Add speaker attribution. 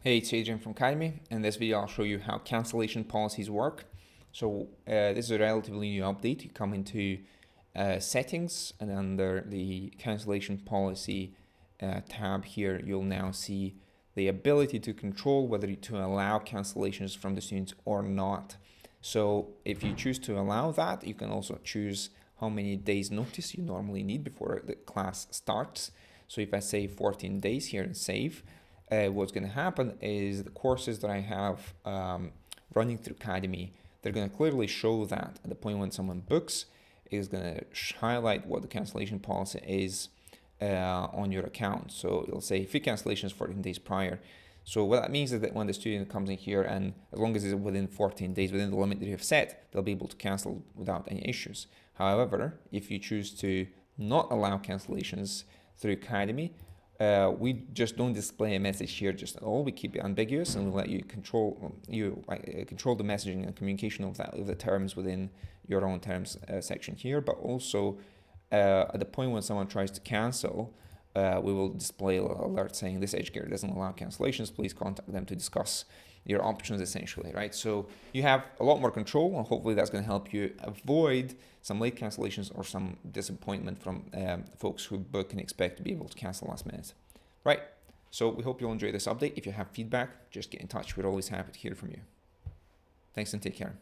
Speaker 1: Hey, it's Adrian from Cademy. In this video, I'll show you how cancellation policies work. So this is a relatively new update. You come into settings, and under the cancellation policy tab here, you'll now see the ability to control whether to allow cancellations from the students or not. So if you choose to allow that, you can also choose how many days notice you normally need before the class starts. So if I say 14 days here and save, what's going to happen is the courses that I have running through Cademy, they're going to clearly show that at the point when someone books, is going to highlight what the cancellation policy is on your account. So it'll say fee cancellations 14 days prior. So what that means is that when the student comes in here, and as long as it's within 14 days, within the limit that you have set, they'll be able to cancel without any issues. However, if you choose to not allow cancellations through Cademy, we just don't display a message here just at all. We keep it ambiguous, and we let you control the messaging and communication of the terms within your own terms section here. But also at the point when someone tries to cancel, we will display an alert saying this educator doesn't allow cancellations. Please contact them to discuss your options, essentially, right? So you have a lot more control, and hopefully that's going to help you avoid some late cancellations or some disappointment from folks who book and expect to be able to cancel last minute, right? So we hope you'll enjoy this update. If you have feedback, just get in touch. We're always happy to hear from you. Thanks and take care.